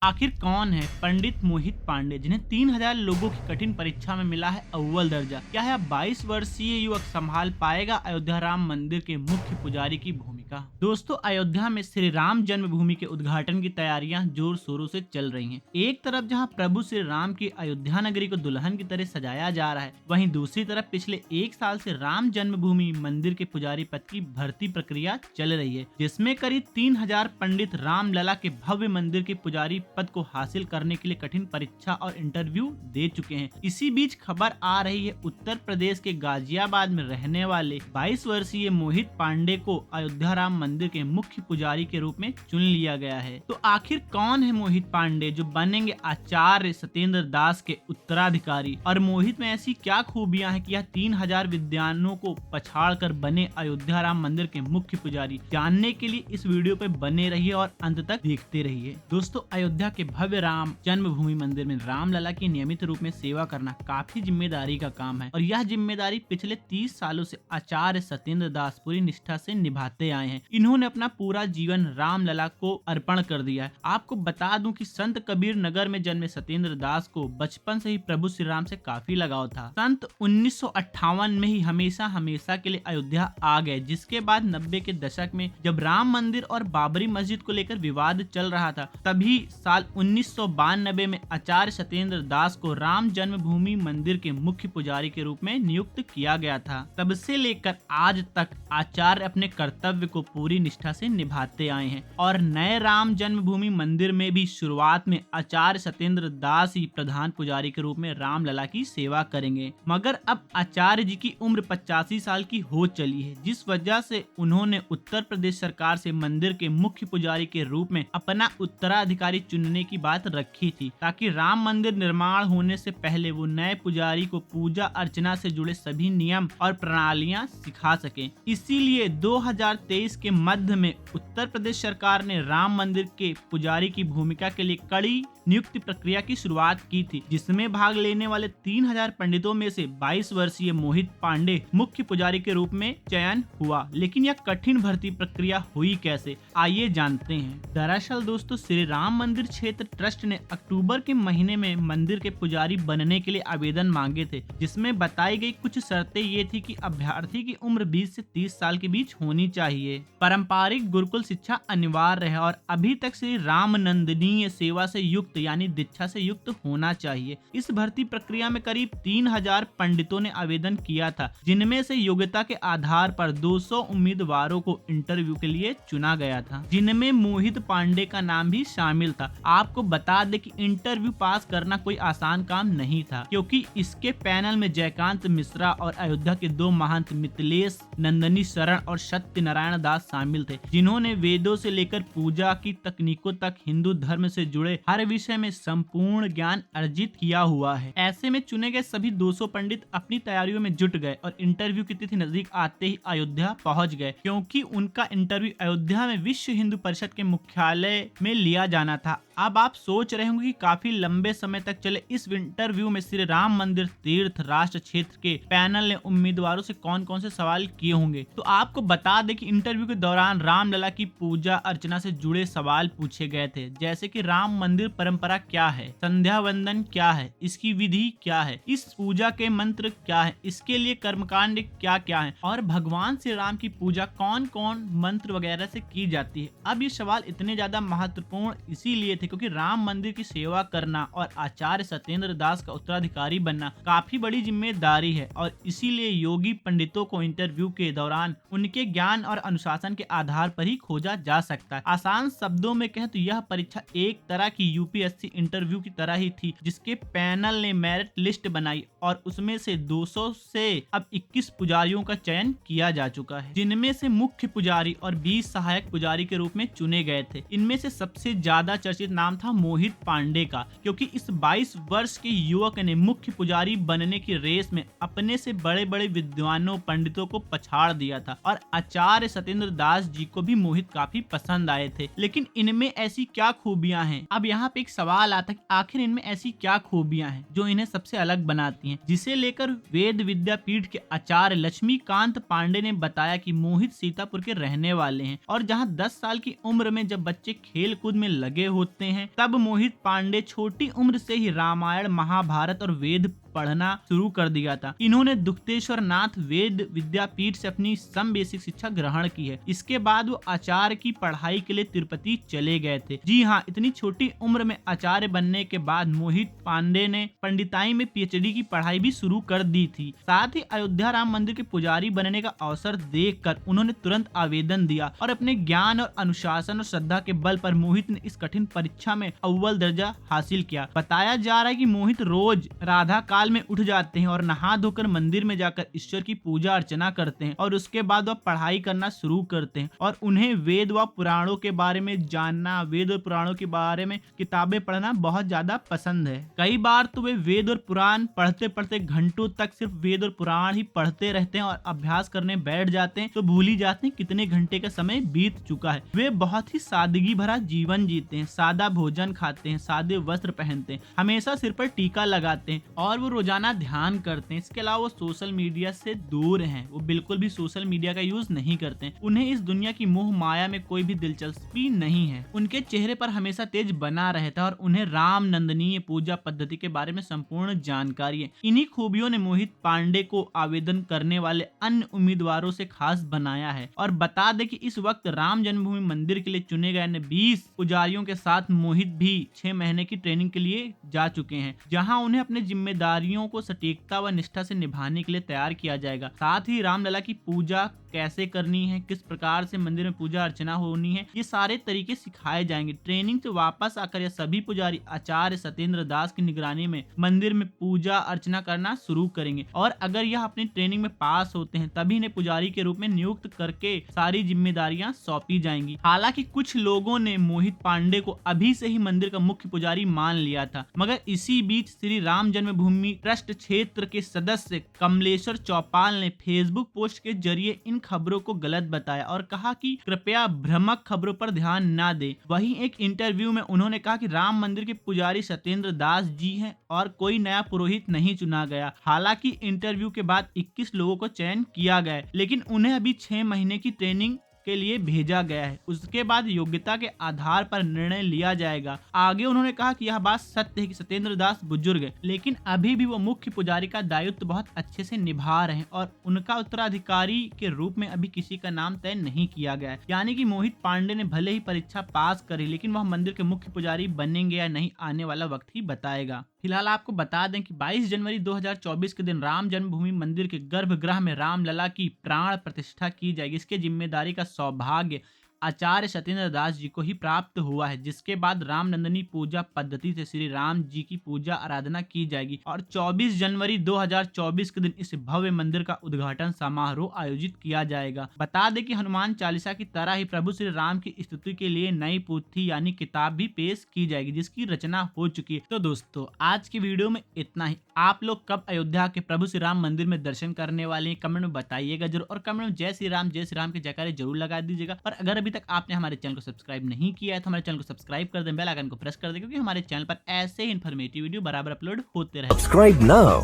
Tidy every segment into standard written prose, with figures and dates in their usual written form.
आखिर कौन है पंडित मोहित पांडे जिन्हें 3000 लोगों की कठिन परीक्षा में मिला है अव्वल दर्जा? क्या है अब 22 वर्षीय युवक संभाल पाएगा अयोध्या राम मंदिर के मुख्य पुजारी की भूमिका? दोस्तों, अयोध्या में श्री राम जन्मभूमि के उद्घाटन की तैयारियां जोर शोरों से चल रही हैं। एक तरफ जहां प्रभु श्री राम की अयोध्या नगरी को दुल्हन की तरह सजाया जा रहा है, वहीं दूसरी तरफ पिछले एक साल से राम जन्मभूमि मंदिर के पुजारी पद की भर्ती प्रक्रिया चल रही है, जिसमें करीब 3000 पंडित रामलला के भव्य मंदिर के पुजारी पद को हासिल करने के लिए कठिन परीक्षा और इंटरव्यू दे चुके हैं। इसी बीच खबर आ रही है उत्तर प्रदेश के गाजियाबाद में रहने वाले 22 वर्षीय मोहित पांडे को अयोध्या राम मंदिर के मुख्य पुजारी के रूप में चुन लिया गया है। तो आखिर कौन है मोहित पांडे जो बनेंगे आचार्य सत्येंद्र दास के उत्तराधिकारी, और मोहित में ऐसी क्या खूबियां हैं कि यह 3000 विद्वानों को पछाड़ कर बने अयोध्या राम मंदिर के मुख्य पुजारी? जानने के लिए इस वीडियो पे बने रहिए और अंत तक देखते रहिए। दोस्तों, अयोध्या के भव्य राम जन्मभूमि मंदिर में रामलला की नियमित रूप में सेवा करना काफी जिम्मेदारी का काम है, और यह जिम्मेदारी पिछले 30 सालों से आचार्य सत्येंद्र दास पूरी निष्ठा से निभाते आए हैं। इन्होंने अपना पूरा जीवन रामलला को अर्पण कर दिया है। आपको बता दूं कि संत कबीर नगर में जन्मे सत्येंद्र दास को बचपन से ही प्रभु श्री राम से काफी लगाव था। संत 1958 में ही हमेशा हमेशा के लिए अयोध्या आ गए, जिसके बाद 90 के दशक में जब राम मंदिर और बाबरी मस्जिद को लेकर विवाद चल रहा था, तभी साल 1992 में आचार्य सत्येंद्र दास को राम जन्मभूमि मंदिर के मुख्य पुजारी के रूप में नियुक्त किया गया था। तब से लेकर आज तक आचार्य अपने कर्तव्य को पूरी निष्ठा से निभाते आए हैं, और नए राम जन्मभूमि मंदिर में भी शुरुआत में आचार्य सत्येंद्र दास ही प्रधान पुजारी के रूप में रामलला की सेवा करेंगे। मगर अब आचार्य जी की उम्र 85 साल की हो चली है, जिस वजह से उन्होंने उत्तर प्रदेश सरकार से मंदिर के मुख्य पुजारी के रूप में अपना उत्तराधिकारी चुनने की बात रखी थी, ताकि राम मंदिर निर्माण होने से पहले वो नए पुजारी को पूजा अर्चना से जुड़े सभी नियम और प्रणालियां सिखा सकें। इसीलिए 2023 के मध्य में उत्तर प्रदेश सरकार ने राम मंदिर के पुजारी की भूमिका के लिए कड़ी नियुक्ति प्रक्रिया की शुरुआत की थी, जिसमें भाग लेने वाले 3000 पंडितों में से 22 वर्षीय मोहित पांडे मुख्य पुजारी के रूप में चयन हुआ। लेकिन यह कठिन भर्ती प्रक्रिया हुई कैसे, आइए जानते हैं। दरअसल दोस्तों, श्री राम मंदिर क्षेत्र ट्रस्ट ने अक्टूबर के महीने में मंदिर के पुजारी बनने के लिए आवेदन मांगे थे, जिसमें बताई गई कुछ शर्तें ये थी कि अभ्यर्थी की उम्र 20 से 30 साल के बीच होनी चाहिए, पारंपरिक गुरुकुल शिक्षा अनिवार्य है, और अभी तक श्री राम नंदनीय सेवा से युक्त यानी दीक्षा से युक्त होना चाहिए। इस भर्ती प्रक्रिया में करीब 3000 पंडितों ने आवेदन किया था, जिनमें से योग्यता के आधार पर 200 उम्मीदवारों को इंटरव्यू के लिए चुना गया था, जिनमें मोहित पांडे का नाम भी शामिल था। आपको बता दें कि इंटरव्यू पास करना कोई आसान काम नहीं था, क्योंकि इसके पैनल में जयकांत मिश्रा और अयोध्या के 2 महंत मिथिलेश नंदनी शरण और सत्यनारायण दास शामिल थे, जिन्होंने वेदों से लेकर पूजा की तकनीकों तक हिंदू धर्म से जुड़े हर विषय में संपूर्ण ज्ञान अर्जित किया हुआ है। ऐसे में चुने गए सभी 200 पंडित अपनी तैयारियों में जुट गए और इंटरव्यू की तिथि नजदीक आते ही अयोध्या पहुंच गए, क्योंकि उनका इंटरव्यू अयोध्या में विश्व हिंदू परिषद के मुख्यालय में लिया जाना था। अब आप सोच रहे होंगे कि काफी लंबे समय तक चले इस इंटरव्यू में श्री राम मंदिर तीर्थ राष्ट्र क्षेत्र के पैनल ने उम्मीदवारों से कौन कौन से सवाल किए होंगे। तो आपको बता दें कि इंटरव्यू के दौरान रामलला की पूजा अर्चना से जुड़े सवाल पूछे गए थे, जैसे कि राम मंदिर परंपरा क्या है, संध्या वंदन क्या है, इसकी विधि क्या है, इस पूजा के मंत्र क्या है, इसके लिए कर्मकांड क्या क्या है, और भगवान श्री राम की पूजा कौन कौन मंत्र वगैरह से की जाती है। अब ये सवाल इतने ज्यादा महत्वपूर्ण इसीलिए थे क्योंकि राम मंदिर की सेवा करना और आचार्य सत्येंद्र दास का उत्तराधिकारी बनना काफी बड़ी जिम्मेदारी है, और इसीलिए योगी पंडितों को इंटरव्यू के दौरान उनके ज्ञान और अनुशासन के आधार पर ही खोजा जा सकता है। आसान शब्दों में कहें तो यह परीक्षा एक तरह की यूपीएससी इंटरव्यू की तरह ही थी, जिसके पैनल ने मेरिट लिस्ट बनाई और उसमें से 200 से अब 21 पुजारियों का चयन किया जा चुका है, जिनमें से मुख्य पुजारी और 20 सहायक पुजारी के रूप में चुने गए थे। इनमें से सबसे ज्यादा चर्चित नाम था मोहित पांडे का, क्योंकि इस 22 वर्ष के युवक ने मुख्य पुजारी बनने की रेस में अपने से बड़े बड़े विद्वानों पंडितों को पछाड़ दिया था, और आचार्य सत्येंद्र दास जी को भी मोहित काफी पसंद आए थे। लेकिन इनमें ऐसी क्या खूबियां हैं? अब यहाँ पे एक सवाल आता है कि आखिर इनमें ऐसी क्या खूबियां हैं जो इन्हें सबसे अलग बनाती हैं, जिसे लेकर वेद विद्यापीठ के आचार्य लक्ष्मीकांत पांडे ने बताया कि मोहित सीतापुर के रहने वाले हैं, और जहां 10 साल की उम्र में जब बच्चे खेल कूद में लगे होते हैं। तब मोहित पांडे छोटी उम्र से ही रामायण, महाभारत और वेद पढ़ना शुरू कर दिया था। इन्होंने दुखतेश्वर नाथ वेद विद्यापीठ से अपनी सम बेसिक शिक्षा ग्रहण की है। इसके बाद वो आचार्य की पढ़ाई के लिए तिरुपति चले गए थे। जी हाँ, इतनी छोटी उम्र में आचार्य बनने के बाद मोहित पांडे ने पंडिताई में पीएचडी की पढ़ाई भी शुरू कर दी थी। साथ ही अयोध्या राम मंदिर के पुजारी बनने का अवसर देखकर उन्होंने तुरंत आवेदन दिया और अपने ज्ञान और अनुशासन और श्रद्धा के बल पर मोहित ने इस कठिन परीक्षा में अव्वल दर्जा हासिल किया। बताया जा रहा है कि मोहित रोज राधा काल में उठ जाते हैं और नहा धोकर मंदिर में जाकर ईश्वर की पूजा अर्चना करते हैं और उसके बाद वह पढ़ाई करना शुरू करते हैं और उन्हें वेद व पुराणों के बारे में जानना, वेद और पुराणों के बारे में किताबें पढ़ना बहुत ज्यादा पसंद है। कई बार तो वे वेद और पुराण पढ़ते पढ़ते घंटों तक सिर्फ वेद और पुराण ही पढ़ते रहते हैं और अभ्यास करने बैठ जाते हैं तो भूल ही जाते हैं कितने घंटे का समय बीत चुका है। वे बहुत ही सादगी भरा जीवन जीते हैं, सादा भोजन खाते हैं, सादे वस्त्र पहनते हैं, हमेशा सिर पर टीका लगाते हैं और वो रोजाना ध्यान करते हैं। इसके अलावा वो सोशल मीडिया से दूर हैं, वो बिल्कुल भी सोशल मीडिया का यूज नहीं करते हैं। उन्हें इस दुनिया की मोह माया में कोई भी दिलचस्पी नहीं है। उनके चेहरे पर हमेशा तेज बना रहता है और उन्हें राम नंदनीय पूजा पद्धति के बारे में संपूर्ण जानकारी है। इन्हीं खूबियों ने मोहित पांडे को आवेदन करने वाले अन्य उम्मीदवारों से खास बनाया है। और बता दें कि इस वक्त राम जन्मभूमि मंदिर के लिए चुने गए 20 पुजारियों के साथ मोहित भी 6 महीने की ट्रेनिंग के लिए जा चुके हैं, जहां उन्हें अपने जिम्मेदारियों को सटीकता व निष्ठा से निभाने के लिए तैयार किया जाएगा। साथ ही रामलला की पूजा कैसे करनी है, किस प्रकार से मंदिर में पूजा अर्चना होनी है, ये सारे तरीके सिखाए जाएंगे। ट्रेनिंग से वापस आकर यह सभी पुजारी आचार्य सत्येंद्र दास की निगरानी में मंदिर में पूजा अर्चना करना शुरू करेंगे और अगर यह अपनी ट्रेनिंग में पास होते हैं तभी इन्हें पुजारी के रूप में नियुक्त करके सारी जिम्मेदारियां सौंपी जाएंगी। हालांकि कुछ लोगों ने मोहित पांडे को अभी से ही मंदिर का मुख्य पुजारी मान लिया था, मगर इसी बीच श्री राम जन्मभूमि ट्रस्ट क्षेत्र के सदस्य कमलेश्वर चौपाल ने फेसबुक पोस्ट के जरिए इन खबरों को गलत बताया और कहा कि कृपया भ्रामक खबरों पर ध्यान न दें। वहीं एक इंटरव्यू में उन्होंने कहा कि राम मंदिर के पुजारी सत्येंद्र दास जी हैं और कोई नया पुरोहित नहीं चुना गया। हालांकि इंटरव्यू के बाद 21 लोगों को चयन किया गया, लेकिन उन्हें अभी 6 महीने की ट्रेनिंग के लिए भेजा गया है। उसके बाद योग्यता के आधार पर निर्णय लिया जाएगा। आगे उन्होंने कहा कि यह बात सत्य है कि सत्येंद्र दास बुजुर्ग है, लेकिन अभी भी वो मुख्य पुजारी का दायित्व बहुत अच्छे से निभा रहे हैं और उनका उत्तराधिकारी के रूप में अभी किसी का नाम तय नहीं किया गया है। यानी कि मोहित पांडे ने भले ही परीक्षा पास करी, लेकिन वह मंदिर के मुख्य पुजारी बनेंगे या नहीं आने वाला वक्त ही बताएगा। फिलहाल आपको बता दें कि 22 जनवरी 2024 के दिन राम जन्मभूमि मंदिर के गर्भगृह में रामलला की प्राण प्रतिष्ठा की जाएगी। इसकी जिम्मेदारी का सौभाग्य आचार्य सत्येंद्र दास जी को ही प्राप्त हुआ है, जिसके बाद रामनंदनी पूजा पद्धति से श्री राम जी की पूजा आराधना की जाएगी और 24 जनवरी 2024 के दिन इस भव्य मंदिर का उद्घाटन समारोह आयोजित किया जाएगा। बता दें कि हनुमान चालीसा की तरह ही प्रभु श्री राम की स्तुति के लिए नई पोथी यानी किताब भी पेश की जाएगी, जिसकी रचना हो चुकी है। तो दोस्तों, आज की वीडियो में इतना ही। आप लोग कब अयोध्या के प्रभु श्री राम मंदिर में दर्शन करने वाले हैं कमेंट में बताइएगा जरूर, और कमेंट में जय श्री राम के जयकारे जरूर लगा दीजिएगा। और अगर अभी तक आपने हमारे चैनल को सब्सक्राइब नहीं किया है तो हमारे चैनल को सब्सक्राइब कर दें, बेल आइकन को प्रेस कर दें, क्योंकि हमारे चैनल पर ऐसे ही इन्फॉर्मेटिव वीडियो बराबर अपलोड होते रहे। Subscribe now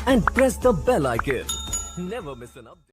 and press the bell icon. Never miss an update.